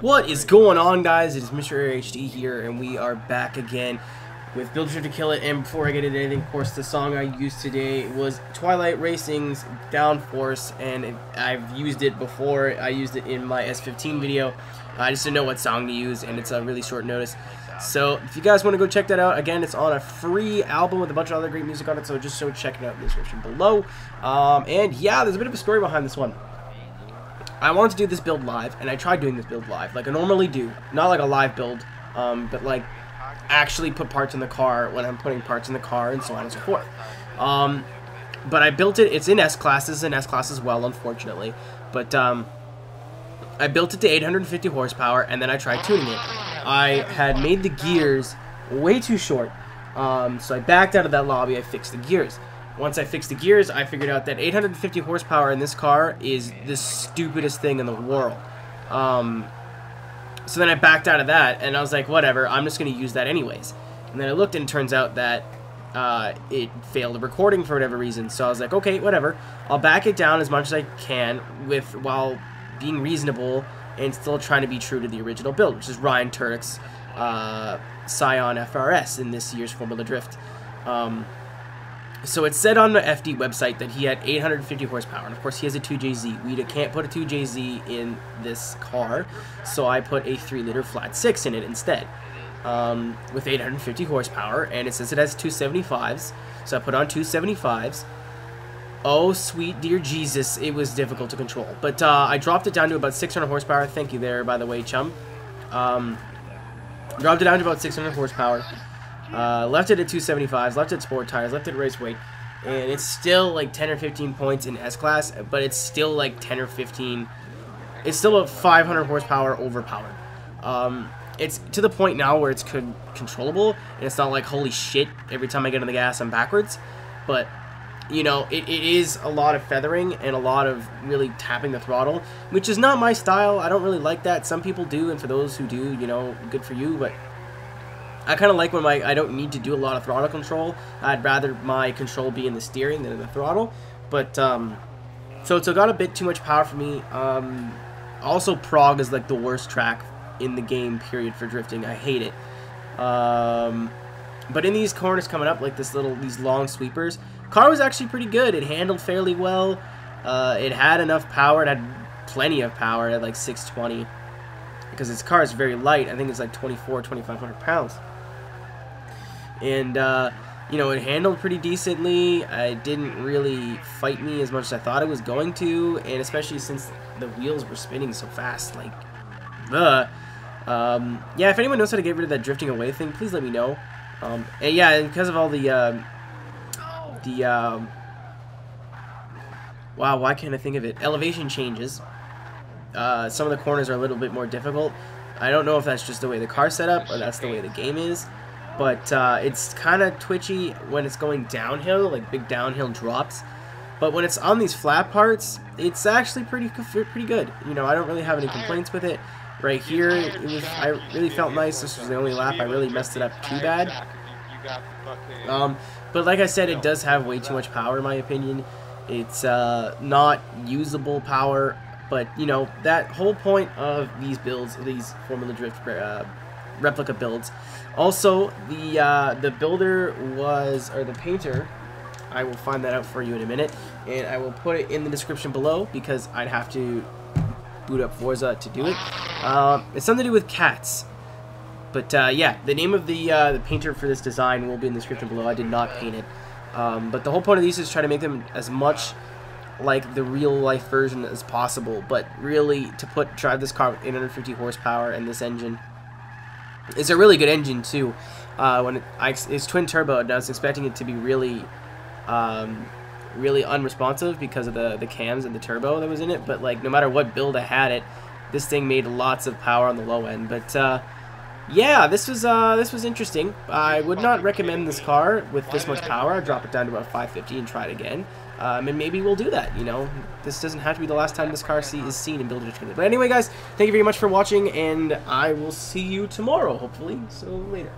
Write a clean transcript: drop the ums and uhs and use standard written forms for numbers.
What is going on, guys? It is MrAeroHD here, and we are back again with Build Drift to Kill It. And before I get into anything, of course, the song I used today was Twilight Racing's Downforce, and I've used it before. I used it in my S15 video. I just didn't know what song to use, and it's a really short notice. So if you guys want to go check that out, again, it's on a free album with a bunch of other great music on it, so just go check it out in the description below. And yeah, there's a bit of a story behind this one. I wanted to do this build live, and I tried doing this build live, like I normally do. Not like a live build, but like actually put parts in the car when I'm putting parts in the car and so on and so forth. But I built it, it's in S-Class, it's in S-Class as well, unfortunately. But I built it to 850 horsepower, and then I tried tuning it. I had made the gears way too short, so I backed out of that lobby, I fixed the gears. Once I fixed the gears, I figured out that 850 horsepower in this car is the stupidest thing in the world. So then I backed out of that, and I was like, whatever, I'm just going to use that anyways. And then I looked, and it turns out that it failed the recording for whatever reason. So I was like, okay, whatever. I'll back it down as much as I can while being reasonable and still trying to be true to the original build, which is Ryan Tuerck's Scion FRS in this year's Formula Drift. So it said on the FD website that he had 850 horsepower, and of course he has a 2JZ. We can't put a 2JZ in this car, so I put a 3-liter flat 6 in it instead, with 850 horsepower, and it says it has 275s, so I put on 275s. Oh, sweet dear Jesus, it was difficult to control. But I dropped it down to about 600 horsepower. Thank you there, by the way, chum. Dropped it down to about 600 horsepower. Left it at 275s, left it at sport tires, left it at race weight, and it's still like 10 or 15 points in S-Class, but it's still like 10 or 15, it's still a 500 horsepower overpowered. It's to the point now where it's controllable, and it's not like, holy shit, every time I get on the gas I'm backwards, but, you know, it is a lot of feathering and a lot of really tapping the throttle, which is not my style. I don't really like that. Some people do, and for those who do, you know, good for you, but I kind of like when I don't need to do a lot of throttle control. I'd rather my control be in the steering than in the throttle. But, so it's got a bit too much power for me. Also, Prague is like the worst track in the game, period, for drifting. I hate it. But in these corners coming up, like these long sweepers, car was actually pretty good. It handled fairly well. It had enough power. It had plenty of power at like 620. Because its car is very light. I think it's like 2,500 pounds. And, you know, it handled pretty decently. It didn't really fight me as much as I thought it was going to, and especially since the wheels were spinning so fast, like, yeah, if anyone knows how to get rid of that drifting away thing, please let me know. And yeah, and because of all wow, why can't I think of it? Elevation changes. Some of the corners are a little bit more difficult. I don't know if that's just the way the car's set up or that's the way the game is, but it's kind of twitchy when it's going downhill, like big downhill drops. But when it's on these flat parts, it's actually pretty good. You know, I don't really have any complaints with it. Right here, I really felt nice. This was the only lap I really messed it up too bad. But like I said, it does have way too much power in my opinion. It's not usable power. But, you know, that whole point of these builds, these Formula Drift replica builds. Also, the builder was, or the painter, I will find that out for you in a minute, and I will put it in the description below because I'd have to boot up Forza to do it. It's something to do with cats. But, yeah, the name of the painter for this design will be in the description below. I did not paint it. But the whole point of these is try to make them as much like the real life version as possible, but really to drive this car with 850 horsepower and this engine. It's a really good engine too. It's twin turbo, and I was expecting it to be really really unresponsive because of the cams and the turbo that was in it, but like no matter what build I had it, this thing made lots of power on the low end. But yeah, this was interesting. I would not recommend this car with this much power. I'd drop it down to about 550 and try it again. And maybe we'll do that, you know. This doesn't have to be the last time this car is seen in Build Drift to Kill It. But anyway, guys, thank you very much for watching, and I will see you tomorrow, hopefully. So, later.